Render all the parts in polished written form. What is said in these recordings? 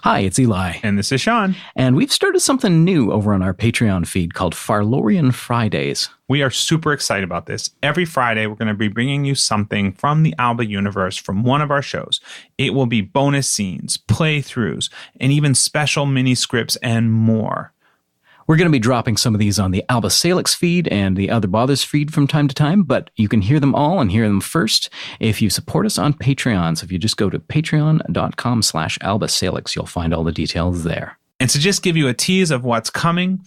Hi, it's Eli. And this is Sean. And we've started something new over on our Patreon feed called Farlorian Fridays. We are super excited about this. Every Friday, we're going to be bringing you something from the Alba universe from one of our shows. It will be bonus scenes, playthroughs, and even special mini scripts and more. We're going to be dropping some of these on the Alba Salix feed and the Other Bothers feed from time to time, but you can hear them all and hear them first if you support us on Patreon. So if you just go to patreon.com/albasalix, you'll find all the details there. And to just give you a tease of what's coming,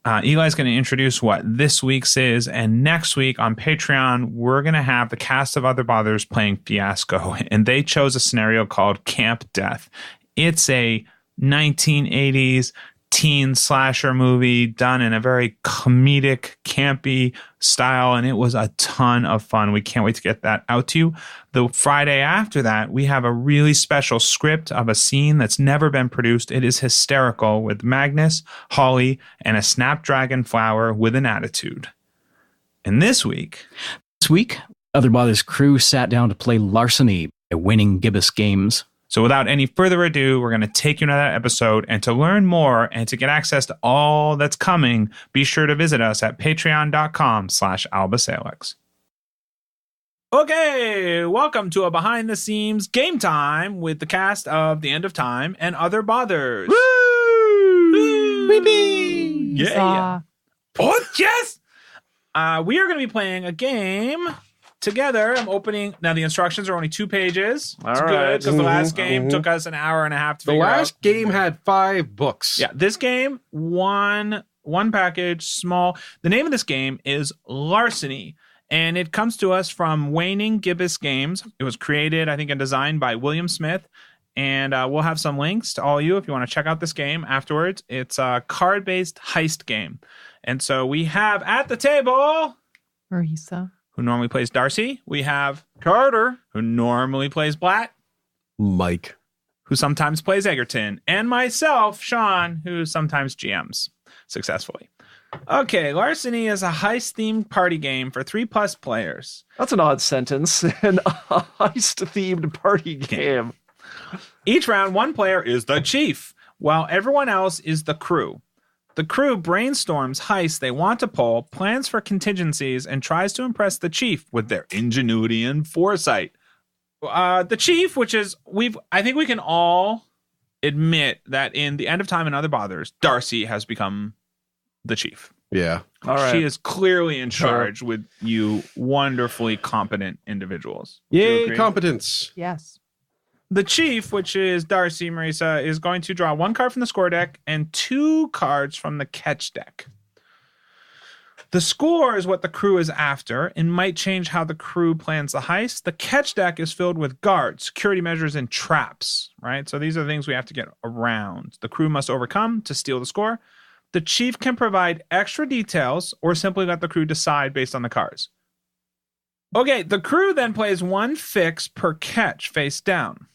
Eli's going to introduce what this week's is, and next week on Patreon, we're going to have the cast of Other Bothers playing Fiasco, and they chose a scenario called Camp Death. It's a 1980s teen slasher movie done in a very comedic, campy style, and it was a ton of fun. We can't wait to get that out to you. The Friday after that, we have a really special script of a scene that's never been produced. It is hysterical with Magnus, Holly, and a snapdragon flower with an attitude. And this week, Other Bothers crew sat down to play Larceny by Waning Gibbous Games. So without any further ado, we're going to take you to that episode. And to learn more and to get access to all that's coming, be sure to visit us at patreon.com/albasalix. Okay, welcome to a behind-the-scenes game time with the cast of The End of Time and Other Bothers. Woo! Woo! Yeah. Oh, yes! We are going to be playing a game together. I'm opening. Now, the instructions are only 2 pages. That's good, because the last game took us an hour and a half to figure out. The last game had 5 books. Yeah, this game, one package, small. The name of this game is Larceny, and it comes to us from Waning Gibbous Games. It was created, I think, and designed by William Smith, and we'll have some links to all you if you want to check out this game afterwards. It's a card-based heist game. And so we have at the table Marisa, who normally plays Darcy. We have Carter, who normally plays Blatt. Mike, who sometimes plays Egerton. And myself, Sean, who sometimes GMs successfully. Okay, Larceny is a heist-themed party game for 3+ players. That's an odd sentence. An heist-themed party game. Each round, one player is the chief, while everyone else is the crew. The crew brainstorms heists they want to pull, plans for contingencies, and tries to impress the chief with their ingenuity and foresight. The chief, which is, I think we can all admit that in The End of Time and Other Bothers, Darcy has become the chief. Yeah. All right. She is clearly in charge with you wonderfully competent individuals. Yay, competence. yes. The chief, which is Darcy, Marisa, is going to draw 1 card from the score deck and 2 cards from the catch deck. The score is what the crew is after and might change how the crew plans the heist. The catch deck is filled with guards, security measures, and traps, right? So these are the things we have to get around. The crew must overcome to steal the score. The chief can provide extra details or simply let the crew decide based on the cards. Okay, the crew then plays 1 fix per catch face down.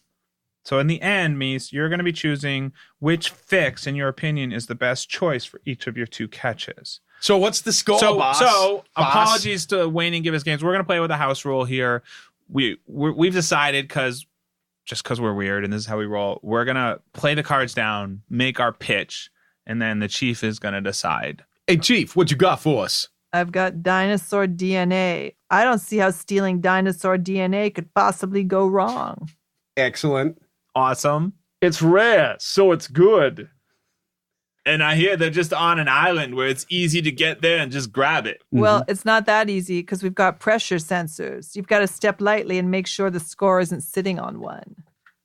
So in the end, Mies, you're going to be choosing which fix, in your opinion, is the best choice for each of your 2 catches. So what's the score, boss? So apologies to Waning Gibbous Games. We're going to play with a house rule here. We've decided, because we're weird and this is how we roll, we're going to play the cards down, make our pitch, and then the chief is going to decide. Hey, Chief, what you got for us? I've got dinosaur DNA. I don't see how stealing dinosaur DNA could possibly go wrong. Excellent. Awesome. It's rare, so it's good. And I hear they're just on an island where it's easy to get there and just grab it. Well, it's not that easy because we've got pressure sensors. You've got to step lightly and make sure the score isn't sitting on one.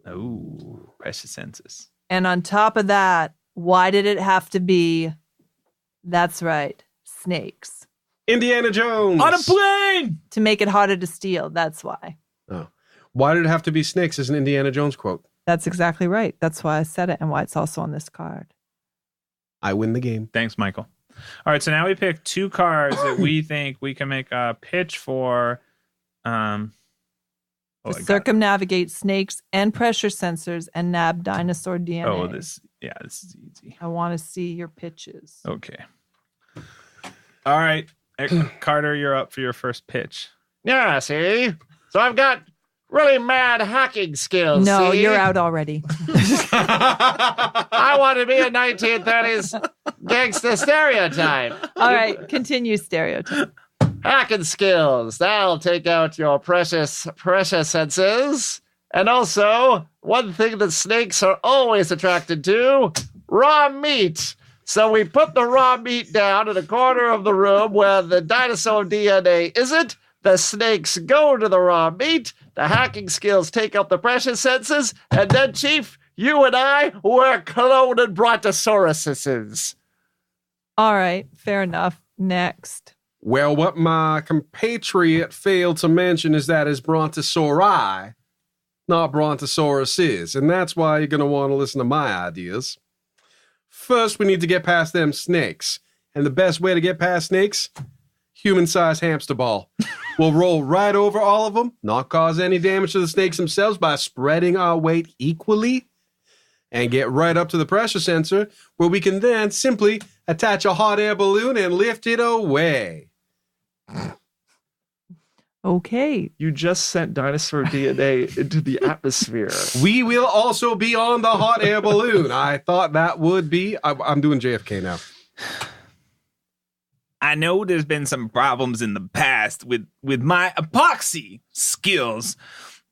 Oh, pressure sensors. And on top of that, why did it have to be, that's right, snakes? Indiana Jones. On a plane! To make it harder to steal, that's why. Oh. Why did it have to be snakes as an Indiana Jones quote? That's exactly right. That's why I said it and why it's also on this card. I win the game. Thanks, Michael. All right, so now we pick 2 cards that we think we can make a pitch for. To circumnavigate snakes and pressure sensors and nab dinosaur DNA. Oh, this is easy. I want to see your pitches. Okay. All right, Carter, you're up for your first pitch. Yeah, see? So I've got really mad hacking skills. No, see? you're out already. I want to be a 1930s gangster stereotype. All right, continue stereotype. Hacking skills. That'll take out your precious senses. And also, one thing that snakes are always attracted to, raw meat. So we put the raw meat down in a corner of the room where the dinosaur DNA isn't. The snakes go to the raw meat. The hacking skills take up the precious senses. And then, Chief, you and I were cloned brontosauruses. All right, fair enough. Next. Well, what my compatriot failed to mention is that it's brontosauri, not brontosauruses. And that's why you're going to want to listen to my ideas. First, we need to get past them snakes. And the best way to get past snakes? Human-sized hamster ball. We'll roll right over all of them, not cause any damage to the snakes themselves by spreading our weight equally, and get right up to the pressure sensor, where we can then simply attach a hot air balloon and lift it away. Okay. You just sent dinosaur DNA into the atmosphere. We will also be on the hot air balloon. I thought that would be... I'm doing JFK now. I know there's been some problems in the past with my epoxy skills,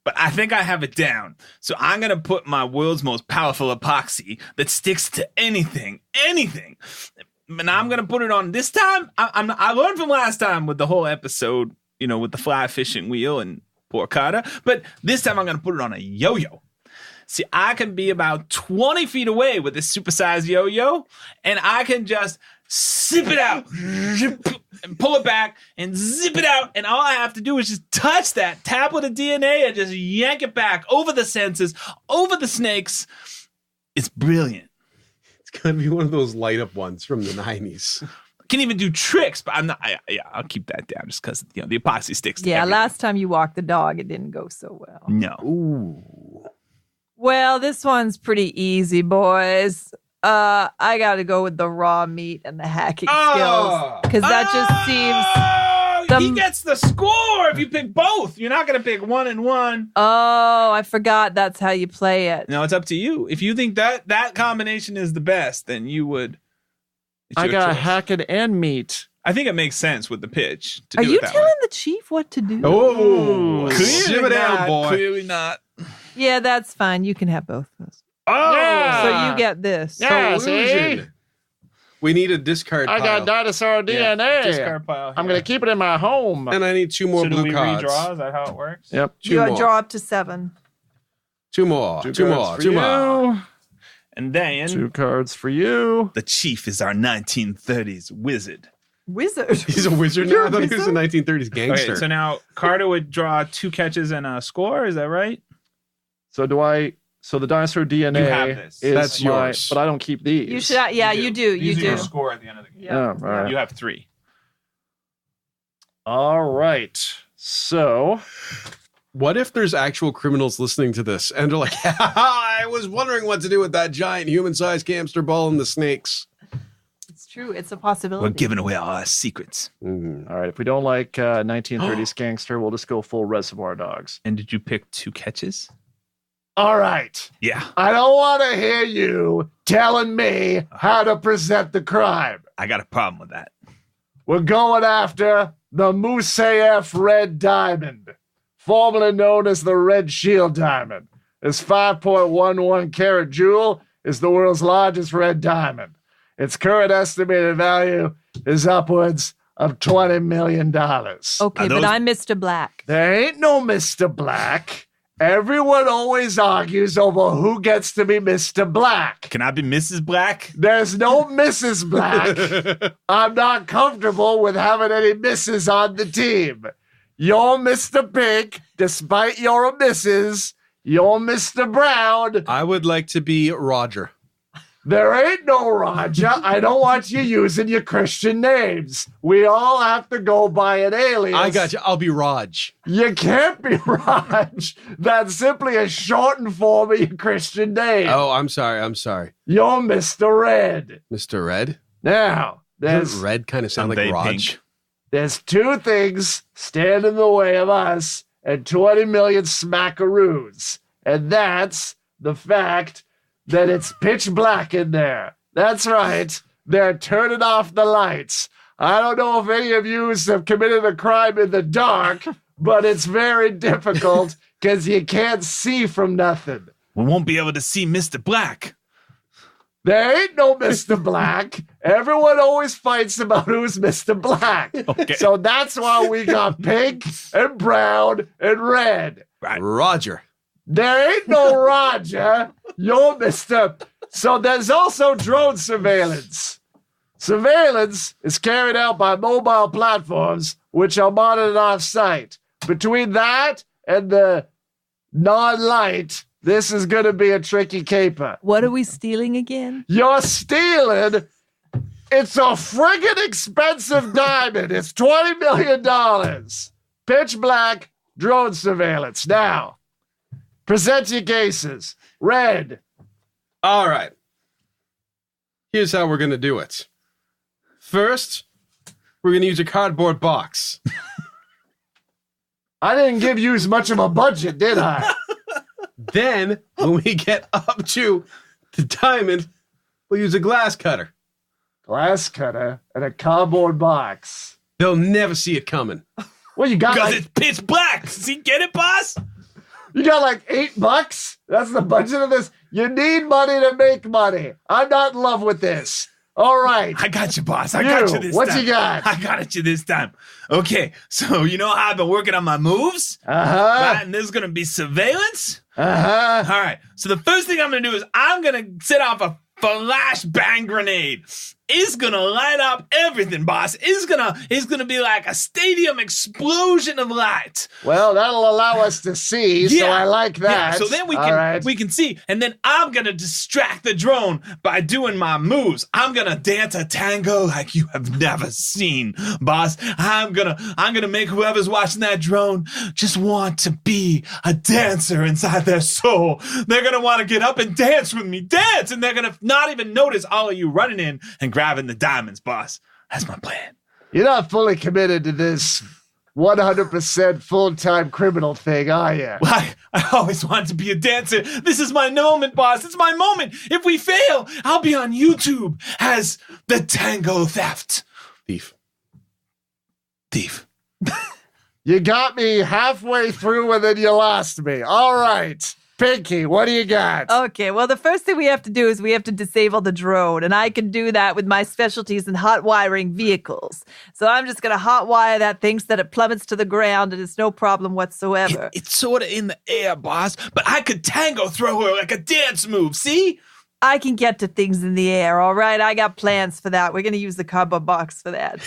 but I think I have it down. So I'm going to put my world's most powerful epoxy that sticks to anything. And I'm going to put it on this time. I learned from last time with the whole episode, with the fly fishing wheel and poor Carter. But this time I'm going to put it on a yo-yo. See, I can be about 20 feet away with this supersized yo-yo, and I can just zip it out and pull it back and zip it out. And all I have to do is just touch that tablet of DNA and just yank it back over the senses, over the snakes. It's brilliant. It's going to be one of those light-up ones from the 90s. Can even do tricks, but I'm not. I'll keep that down just because the epoxy sticks to everything. Last time you walked the dog, it didn't go so well. No. Ooh. Well, this one's pretty easy, boys. I got to go with the raw meat and the hacking skills because that just seems. He gets the score if you pick both. You're not going to pick 1 and 1. Oh, I forgot that's how you play it. No, it's up to you. If you think that combination is the best, then you would. I got choice. hacking and meat. I think it makes sense with the pitch. Are you telling the chief what to do? Oh, Clearly shove it down, not, boy. Clearly not. Yeah, that's fine. You can have both of those. Oh, Yeah. So you get this. Yeah, Collusion. see? We need a discard I pile. got dinosaur DNA. discard pile. I'm going to keep it in my home. And I need 2 more So do blue we cards. redraw? Is that how it works? Yep. Two You more. draw up to 7. 2 more. 2 cards more. for 2 more. you. And then 2 cards for you. the chief is our 1930s wizard. Wizard. He's a wizard now. I thought he was a 1930s gangster. Okay, so now Carter would draw 2 catches and a score. Is that right? So the dinosaur DNA You have this. is That's my- yours. but I don't keep these. You should. You do. You These are do. your score at the end of the game. Yeah, all right. You have 3. All right. So What if there's actual criminals listening to this and they're like, I was wondering what to do with that giant human-sized hamster ball and the snakes. It's true. It's a possibility. We're giving away all our secrets. Mm. all right, if we don't like 1930s gangster, we'll just go full Reservoir Dogs. And did you pick 2 catches? All right. Yeah. I don't want to hear you telling me how to present the crime. I got a problem with that. We're going after the Moussaieff Red Diamond, formerly known as the Red Shield Diamond. This 5.11 carat jewel is the world's largest red diamond. Its current estimated value is upwards of $20 million. Okay, Are but those- I'm Mr. Black. There ain't no Mr. Black. Everyone always argues over who gets to be Mr. Black. Can I be Mrs. Black? There's no Mrs. Black. I'm not comfortable with having any misses on the team. You're Mr. Pink, despite you're a Mrs. You're Mr. Brown. I would like to be Roger. There ain't no Roger. I don't want you using your Christian names. We all have to go by an alias. I got you. I'll be Raj. You can't be Raj. That's simply a shortened form of your Christian name. Oh, I'm sorry. You're Mr. Red. Mr. Red? Now, Doesn't Red kind of sound Are like they Raj? pink? there's 2 things stand in the way of us and 20 million smackaroos. And that's the fact that it's pitch black in there. That's right. They're turning off the lights. I don't know if any of you have committed a crime in the dark, but it's very difficult because you can't see from nothing. We won't be able to see Mr. Black. There ain't no Mr. Black. Everyone always fights about who's Mr. Black. Okay. So that's why we got pink and brown and red. Right. Roger. There ain't no Roger. You're Mr. So there's also drone surveillance. Surveillance is carried out by mobile platforms, which are monitored off-site. Between that and the non-light, this is going to be a tricky caper. What are we stealing again? You're stealing. It's a friggin' expensive diamond. It's $20 million. Pitch black, drone surveillance. Now, present your cases. Red. All right. Here's how we're going to do it. First, we're going to use a cardboard box. I didn't give you as much of a budget, did I? Then, when we get up to the diamond, we'll use a glass cutter. Glass cutter and a cardboard box. They'll never see it coming. Well, you got Because like, it's pitch black. See, get it, boss? you got like $8? That's the budget of this? You need money to make money. I'm not in love with this. All right. I got you, boss. I got you this what time. you got? I got it you this time. Okay, so you know how I've been working on my moves? Uh-huh. Right, and there's going to be surveillance? Uh-huh. All right, so the first thing I'm going to do is I'm going to set off a flashbang grenade. It's gonna light up everything, boss. It's gonna be like a stadium explosion of light. Well, that'll allow us to see, so I like that. Yeah, so then we can see, and then I'm gonna distract the drone by doing my moves. I'm gonna dance a tango like you have never seen, boss. I'm gonna make whoever's watching that drone just want to be a dancer inside their soul. They're gonna want to get up and dance with me, and they're gonna not even notice all of you running in and grabbing the diamonds, boss. That's my plan. You're not fully committed to this 100% full-time criminal thing, are you? Well, I always wanted to be a dancer. This is my moment, boss. It's my moment. If we fail, I'll be on YouTube as the tango theft. Thief. You got me halfway through and then you lost me. All right. Pinky, what do you got? Okay, well, the first thing we have to do is we have to disable the drone, and I can do that with my specialties in hot wiring vehicles. So I'm just going to hot wire that thing so that it plummets to the ground, and it's no problem whatsoever. It's sort of in the air, boss, but I could tango throw her like a dance move, see? I can get to things in the air, all right? I got plans for that. We're going to use the cardboard box for that.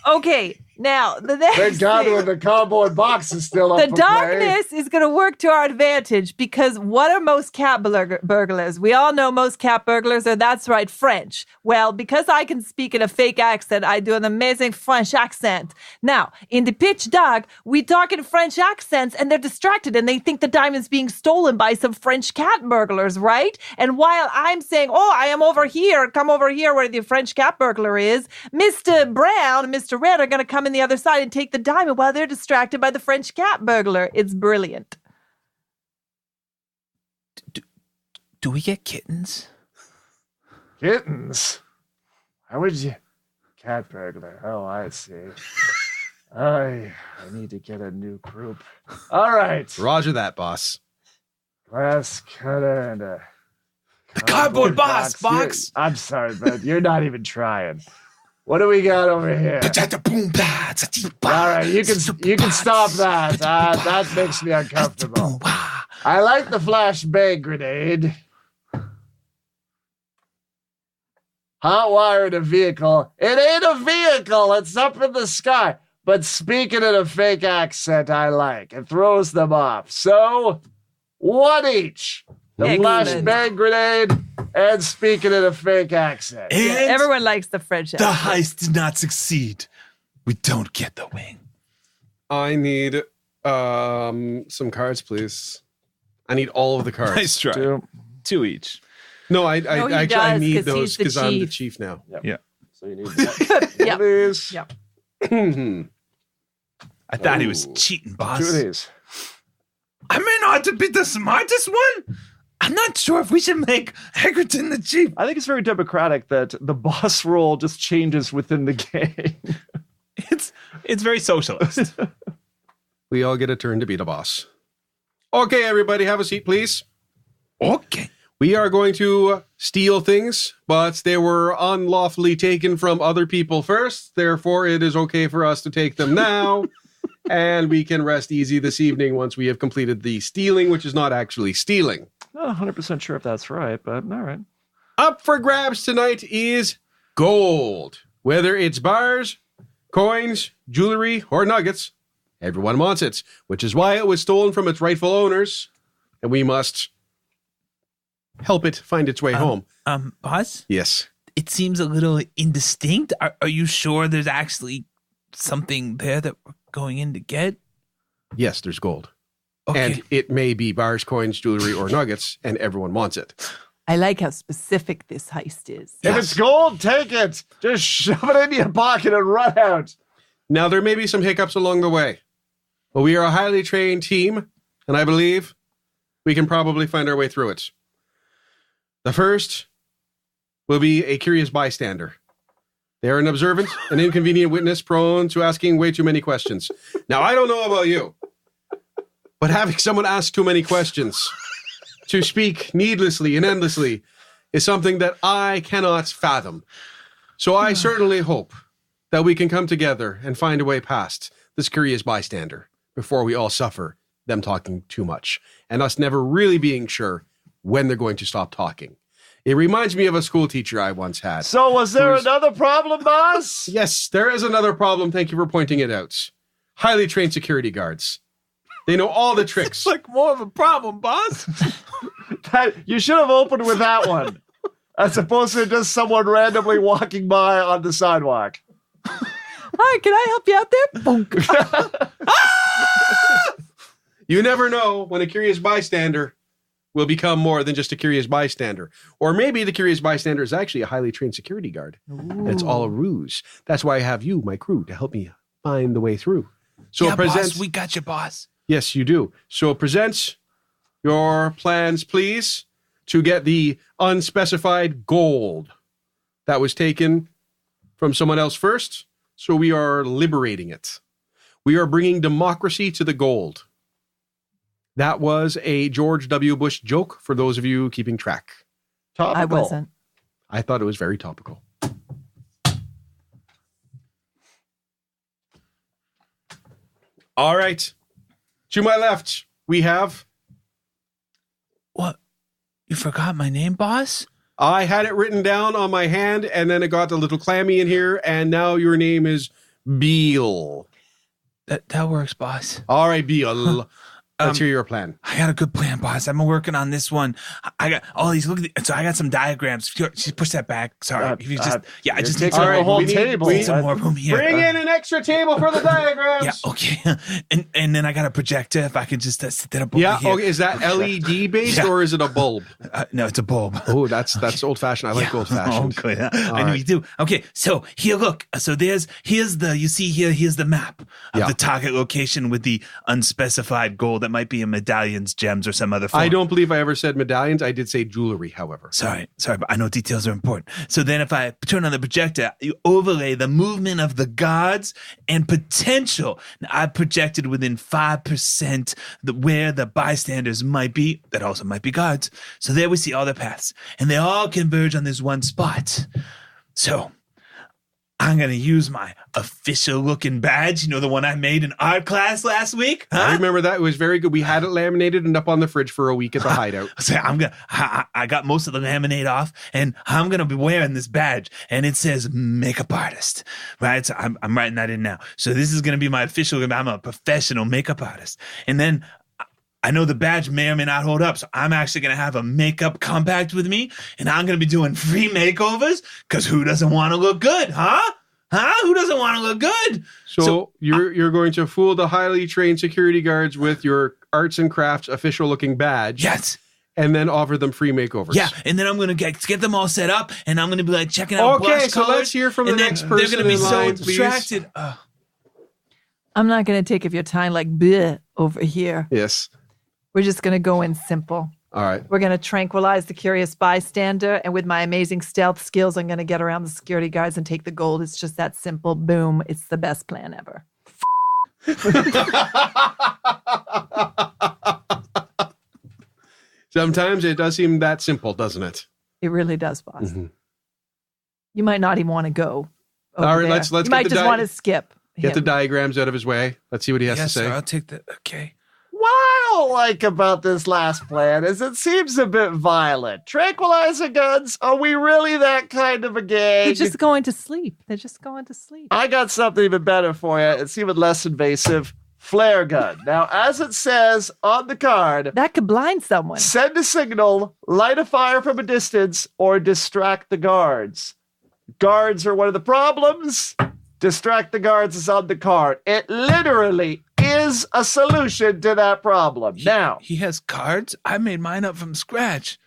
Okay, now, the next Thank God thing, when the cardboard box is still up the for darkness is going to work to our advantage because what are most cat burglars? We all know most cat burglars are, that's right, French. Well, because I can speak in a fake accent, I do an amazing French accent. Now, in the pitch dark, we talk in French accents and they're distracted and they think the diamond's being stolen by some French cat burglars, right? And while I'm saying, oh, I am over here, come over here where the French cat burglar is, Mr. Brown and Mr. Red are going to come in the other side and take the diamond while they're distracted by the French cat burglar. It's brilliant. Do we get kittens? Kittens? How would you... Cat burglar. Oh, I see. I need to get a new group. All right. Roger that, boss. Glass cutter and a... Cardboard box. I'm sorry, but you're not even trying. What do we got over here? All right, you can stop that. That makes me uncomfortable. I like the flashbang grenade. Hot wired a vehicle. It ain't a vehicle. It's up in the sky. But speaking in a fake accent, I like. It throws them off. So, one each. The Excellent. flashbang grenade and speaking in a fake accent. And Everyone likes the French the accent. heist did not succeed. We don't get the wing. I need some cards, please. I need all of the cards. Nice try. Two each. No, I No, he actually does, need 'cause those he's the because I'm the chief. chief now. So you need that. Yep. These. Yep. I thought he was cheating, boss. 2 of these. I may not be the smartest one. I'm not sure if we should make Egerton the chief. I think it's very democratic that the boss role just changes within the game. It's very socialist. We all get a turn to be the boss. Okay, everybody, have a seat, please. Okay. We are going to steal things, but they were unlawfully taken from other people first. Therefore, it is okay for us to take them now. And we can rest easy this evening once we have completed the stealing, which is not actually stealing. Not 100% sure if that's right, but all right. Up for grabs tonight is gold. Whether it's bars, coins, jewelry, or nuggets, everyone wants it, which is why it was stolen from its rightful owners, and we must help it find its way home. Boss? Yes. It seems a little indistinct. Are you sure there's actually something there that we're going in to get? Yes, there's gold. Okay. And it may be bars, coins, jewelry, or nuggets, and everyone wants it. I like how specific this heist is. If it's gold, take it. Just shove it into your pocket and run out. Now, there may be some hiccups along the way, but we are a highly trained team, and I believe we can probably find our way through it. The first will be a curious bystander. They are an observant, an inconvenient witness prone to asking way too many questions. Now, I don't know about you, but having someone ask too many questions, to speak needlessly and endlessly, is something that I cannot fathom. So I certainly hope that we can come together and find a way past this curious bystander before we all suffer them talking too much and us never really being sure when they're going to stop talking. It reminds me of a school teacher I once had. So was there another problem, boss? Yes, there is another problem. Thank you for pointing it out. Highly trained security guards. They know all the tricks. It's like more of a problem, boss. You should have opened with that one, as opposed to just someone randomly walking by on the sidewalk. Hi, can I help you out there? Bonk. You never know when a curious bystander will become more than just a curious bystander. Or maybe the curious bystander is actually a highly trained security guard. Ooh. It's all a ruse. That's why I have you, my crew, to help me find the way through. So yeah, it presents, boss, we got you, boss. Yes, you do. So it presents your plans, please, to get the unspecified gold that was taken from someone else first. So we are liberating it. We are bringing democracy to the gold. That was a George W. Bush joke for those of you keeping track. Topical. I wasn't. I thought it was very topical. All right. To my left, we have... What? You forgot my name, boss? I had it written down on my hand, and then it got a little clammy in here, and now your name is Beal. That works, boss. All right, Beal. Let's hear your plan. I got a good plan, boss. I've been working on this one. I got all these. Look at so I got some diagrams. Just push that back. Sorry. If you just, I just need some the whole table. Need some more room here. Bring in an extra table for the diagrams. Yeah, okay. And then I got a projector. If I can just set that up over here. Okay. Is that LED based or is it a bulb? No, it's a bulb. Oh, that's old fashioned. I like old fashioned. Oh, good. I know you do. Okay, so here, look. So here's the map of the target location with the unspecified gold that might be in medallions, gems, or some other form. I don't believe I ever said medallions. I did say jewelry, however. Sorry, but I know details are important. So then if I turn on the projector, you overlay the movement of the guards and potential. Now, I projected within 5% where the bystanders might be, that also might be guards. So there we see all the paths, and they all converge on this one spot. So I'm going to use my official looking badge, the one I made in art class last week. Huh? I remember that. It was very good. We had it laminated and up on the fridge for a week at the hideout. So I got most of the laminate off, and I'm going to be wearing this badge, and it says makeup artist, right? So I'm writing that in now. So this is going to be my official, I'm a professional makeup artist. And then I know the badge may or may not hold up, so I'm actually going to have a makeup compact with me, and I'm going to be doing free makeovers, because who doesn't want to look good, huh? Who doesn't want to look good? So you're going to fool the highly trained security guards with your arts and crafts official looking badge. Yes. And then offer them free makeovers. Yeah, and then I'm going to get them all set up, and I'm going to be like checking out blush so colors, let's hear from the next person. They're going to be in line, so distracted. I'm not going to take of your time like bleh over here. Yes. We're just going to go in simple. All right. We're going to tranquilize the curious bystander. And with my amazing stealth skills, I'm going to get around the security guards and take the gold. It's just that simple. Boom. It's the best plan ever. Sometimes it does seem that simple, doesn't it? It really does, boss. You might not even want to go. All right, there. let's You get might the just want to skip. Get the him. diagrams out of his way. Let's see what he has to Yes, say. sir. I'll take that. Okay. What I don't like about this last plan is it seems a bit violent. Tranquilizer guns? Are we really that kind of a gang? They're just going to sleep. They're just going to sleep. I got something even better for you. It's even less invasive. Flare gun. Now, as it says on the card, That could blind someone. send a signal, light a fire from a distance, or distract the guards. Guards are one of the problems. Distract the guards is on the card. It literally is a solution to that problem. Now, He has cards? I made mine up from scratch.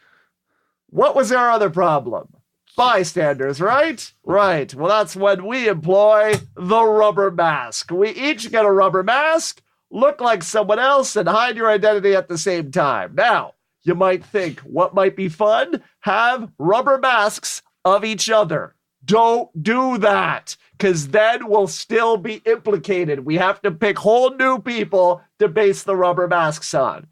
what was our other problem? Bystanders, right? Right. Well, that's when we employ the rubber mask. We each get a rubber mask, look like someone else, and hide your identity at the same time. Now, you might think, what might be fun? Have rubber masks of each other. Don't do that, because then we'll still be implicated. We have to pick whole new people to base the rubber masks on.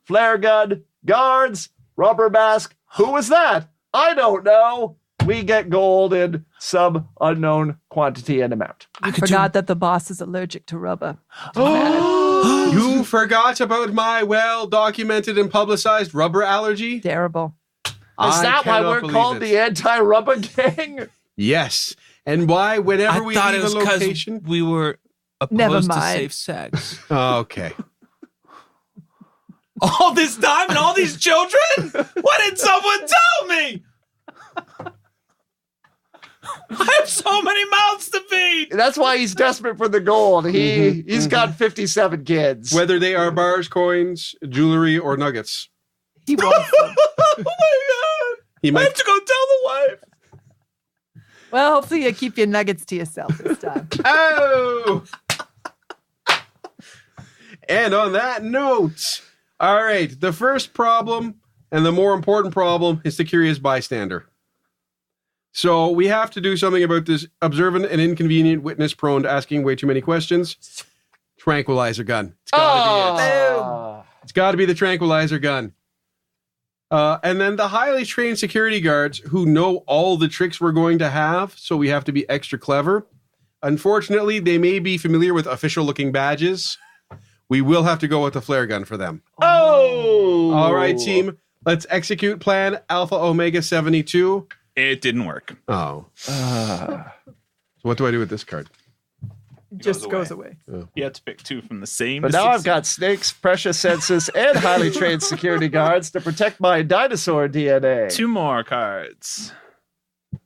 Flare gun, guards, rubber mask. Who was that? I don't know. We get gold in some unknown quantity and amount. I could Forgot that the boss is allergic to rubber. You forgot about my well-documented and publicized rubber allergy? Terrible. Is that why we're called the anti-rubber gang? Yes. And why, whenever I we thought leave it was a because location... we were Never opposed to mind. safe sex. Oh, okay. All this time and all these children? What did someone tell me? I have so many mouths to feed. That's why he's desperate for the gold. He's got 57 kids. Whether they are bars, coins, jewelry, or nuggets. He wants them. Oh my God. He I might... have to go tell the wife. Well, hopefully you keep your nuggets to yourself this time. Oh! And on that note, all right, the first problem and the more important problem is the curious bystander. So we have to do something about this observant and inconvenient witness prone to asking way too many questions. Tranquilizer gun. It's gotta be it. It's gotta be the tranquilizer gun. And then the highly trained security guards who know all the tricks we're going to have, so we have to be extra clever. Unfortunately, they may be familiar with official-looking badges. We will have to go with the flare gun for them. Oh! All right, team. Let's execute plan Alpha Omega 72. It didn't work. Oh. So what do I do with this card? It just goes away. You have to pick two from the same. But now I've got snakes, precious senses, and highly trained security guards to protect my dinosaur DNA. two more cards.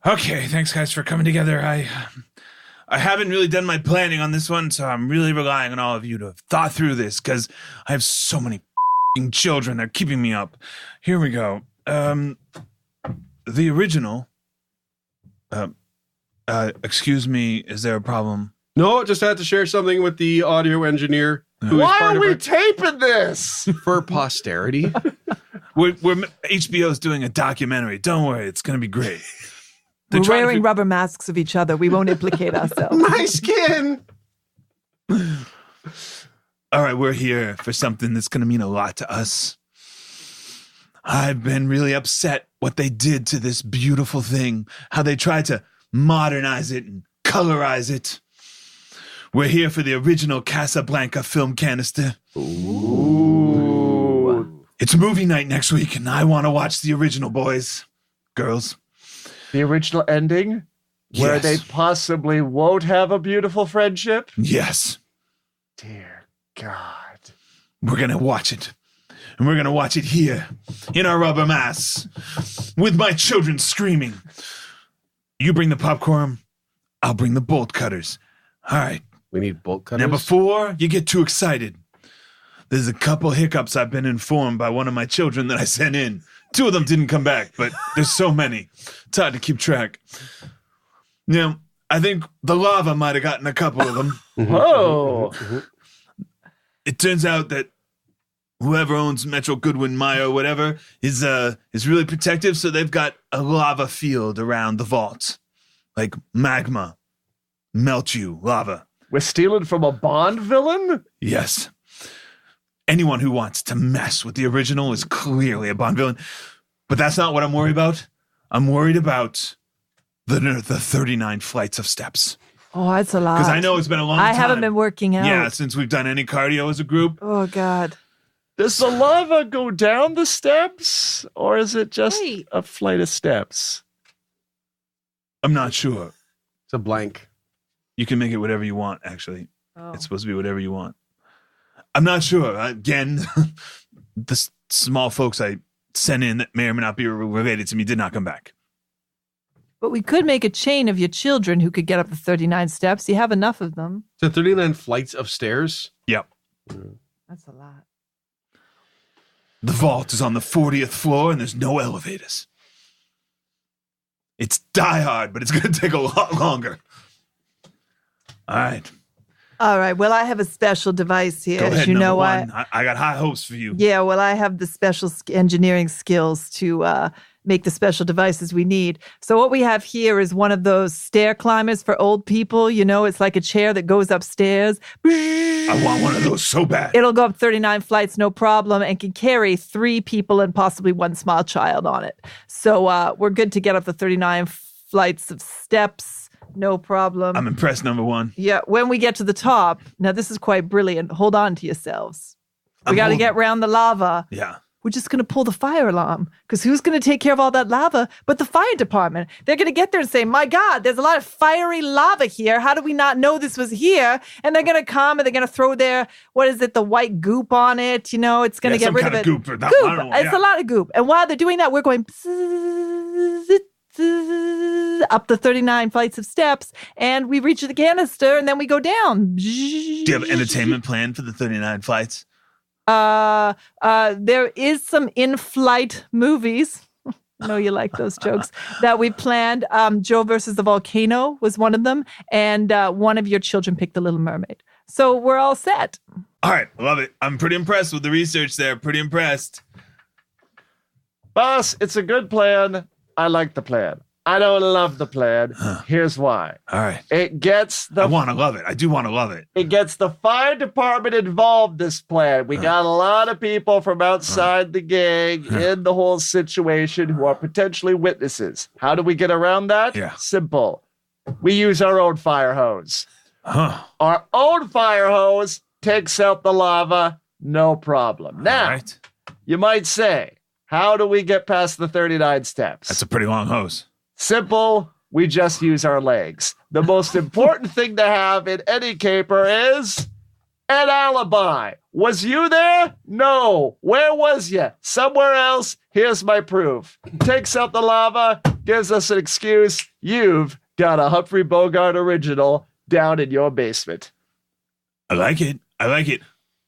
Okay, thanks guys for coming together. I haven't really done my planning on this one, so I'm really relying on all of you to have thought through this because I have so many f***ing children. They're keeping me up. Here we go. The original. Excuse me. Is there a problem? No, just had to share something with the audio engineer. Who is Why part are of we it taping this? for posterity. We're HBO's doing a documentary. Don't worry, it's gonna be great. They're We're trying to wearing rubber masks of each other. We won't implicate ourselves. My skin. All right, we're here for something that's going to mean a lot to us. I've been really upset what they did to this beautiful thing, how they tried to modernize it and colorize it. We're here for the original Casablanca film canister. Ooh. It's movie night next week, and I want to watch the original, boys, girls. The original ending? Where Yes. they possibly won't have a beautiful friendship? Yes, Dear God. we're going to watch it. And we're going to watch it here, in our rubber masks, with my children screaming. You bring the popcorn, I'll bring the bolt cutters. All right. We need bolt cutters. Now, before you get too excited, there's a couple hiccups I've been informed by one of my children that I sent in. 2 of them didn't come back, but there's so many. It's hard to keep track. Now, I think the lava might have gotten a couple of them. Whoa. It turns out that whoever owns Metro Goodwin Maya or whatever is really protective, so they've got a lava field around the vault. Like magma. Melt you, lava. We're stealing from a Bond villain? Yes. Anyone who wants to mess with the original is clearly a Bond villain. But that's not what I'm worried about. I'm worried about the 39 flights of steps. Oh, that's a lot. Because I know it's been a long time. I haven't been working out. Yeah, since we've done any cardio as a group. Oh, God. Does the lava go down the steps, or is it just Wait. a flight of steps? I'm not sure. It's a blank. You can make it whatever you want, actually. Oh. It's supposed to be whatever you want. I'm not sure. Again, the small folks I sent in that may or may not be related to me did not come back. But we could make a chain of your children who could get up the 39 steps. You have enough of them. So 39 flights of stairs? Yep. That's a lot. The vault is on the 40th floor and there's no elevators. It's die hard, but it's going to take a lot longer. All right. All right. Well, I have a special device here. Go As ahead, you number know, one. I got high hopes for you. Yeah, well, I have the special engineering skills to make the special devices we need. So what we have here is one of those stair climbers for old people. You know, it's like a chair that goes upstairs. I want one of those so bad. It'll go up 39 flights, no problem, and can carry 3 people and possibly 1 small child on it. So we're good to get up the 39 flights of steps. No problem. I'm impressed, number one. Yeah, when we get to the top, now this is quite brilliant. Hold on to yourselves. We got to get around the lava. Yeah. We're just going to pull the fire alarm because who's going to take care of all that lava but the fire department? They're going to get there and say, my God, there's a lot of fiery lava here. How do we not know this was here? And they're going to come and they're going to throw their, what is it, the white goop on it. You know, it's going to get rid of it. Goop. Or not, Goop. I don't know, It's a lot of goop. And while they're doing that, we're going up the 39 flights of steps and we reach the canister and then we go down. Do you have an entertainment plan for the 39 flights? There is some in-flight movies. I know you like those jokes that we planned. Joe versus the volcano was one of them. And one of your children picked The Little Mermaid. So we're all set. All right. Love it. I'm pretty impressed with the research there. Pretty impressed. Boss, it's a good plan. I like the plan. I don't love the plan. Here's why. All right. It gets I want to love it. I do want to love it. It gets the fire department involved, this plan. We got a lot of people from outside the gang in the whole situation who are potentially witnesses. How do we get around that? Yeah. Simple. We use our own fire hose. Huh. Our own fire hose takes out the lava, no problem. Now, All right. you might say, how do we get past the 39 steps? That's a pretty long hose. Simple, we just use our legs. The most important thing to have in any caper is an alibi. Was you there? No. Where was you? Somewhere else. Here's my proof. Takes out the lava, gives us an excuse. You've got a Humphrey Bogart original down in your basement. I like it.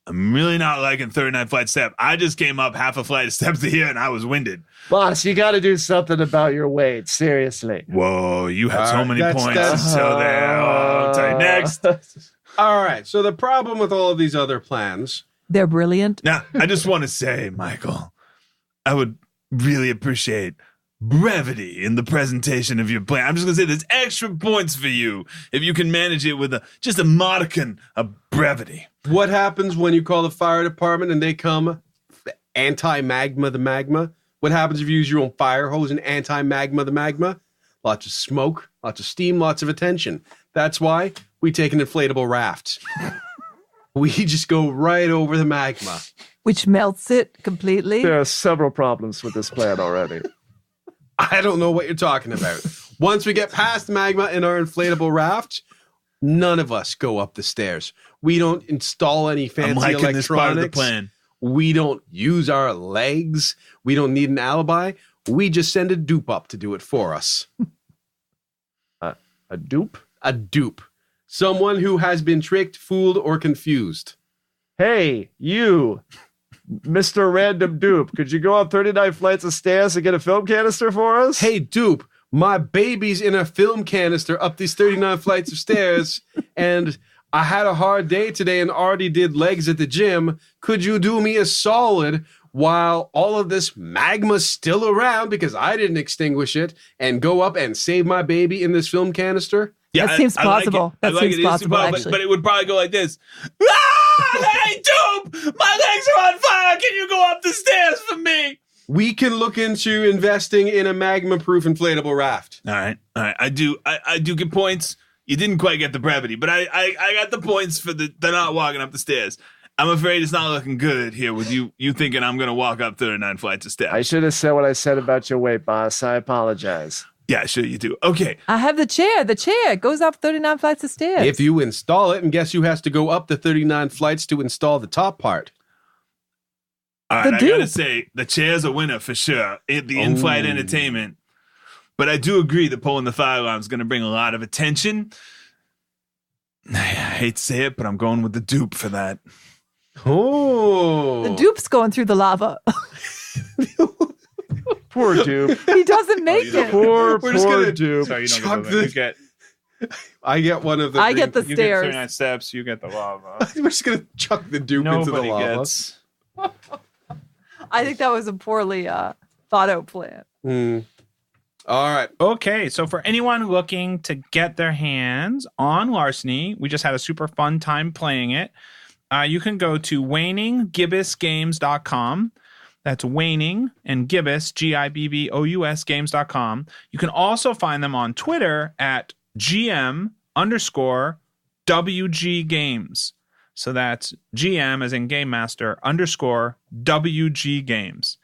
I'm really not liking 39 flight step. I just came up half a flight of steps to here and I was winded. Boss, you got to do something about your weight. Seriously. Whoa, you have so many that's- points. that's- So there. I'll tell you next. All right. So the problem with all of these other plans. They're brilliant. Now, I just want to say, Michael, I would really appreciate brevity in the presentation of your plan. I'm just going to say there's extra points for you if you can manage it with just a modicum of brevity. What happens when you call the fire department and they come anti-magma the magma? What happens if you use your own fire hose and anti-magma the magma? Lots of smoke, lots of steam, lots of attention. That's why we take an inflatable raft. We just go right over the magma. Which melts it completely. There are several problems with this plan already. I don't know what you're talking about. Once we get past the magma in our inflatable raft, none of us go up the stairs. We don't install any I'm fancy liking this part of the electronics. plan. We don't use our legs. We don't need an alibi. We just send a dupe up to do it for us. A dupe? A dupe. Someone who has been tricked, fooled, or confused. Hey, you, Mr. Random Dupe, could you go up 39 flights of stairs and get a film canister for us? Hey, dupe, My baby's in a film canister up these 39 flights of stairs, and I had a hard day today and already did legs at the gym. Could you do me a solid while all of this magma's still around because I didn't extinguish it and go up and save my baby in this film canister? Yeah, that seems possible. That seems possible, but it would probably go like this. Hey, Doop! My legs are on fire! Can you go up the stairs for me? We can look into investing in a magma-proof inflatable raft. All right. I do get points. You didn't quite get the brevity, but I got the points for the not walking up the stairs. I'm afraid it's not looking good here with you thinking I'm going to walk up 39 flights of steps. I should have said what I said about your weight, boss. I apologize. Yeah, sure you do. Okay. I have the chair. The chair goes up 39 flights of stairs. If you install it, and guess who has to go up the 39 flights to install the top part? All right, I gotta say, the chair's a winner for sure. The in-flight entertainment. But I do agree that pulling the fire alarm is going to bring a lot of attention. I hate to say it, but I'm going with the dupe for that. Oh. The dupe's going through the lava. Poor dupe. He doesn't make it. Poor gonna dupe. So you don't Chuck get the, you get I get one of the. I get the you get stairs. 39 steps. You get the lava. We're just gonna chuck the dupe into the Nobody lava. gets. I think that was a poorly thought out plan. All right. Okay, so for anyone looking to get their hands on Larceny, we just had a super fun time playing it. You can go to waninggibbous.games.com. That's Waning and Gibbous, Gibbous games.com. You can also find them on Twitter at GM_WG Games. So that's GM as in Game Master _WG Games.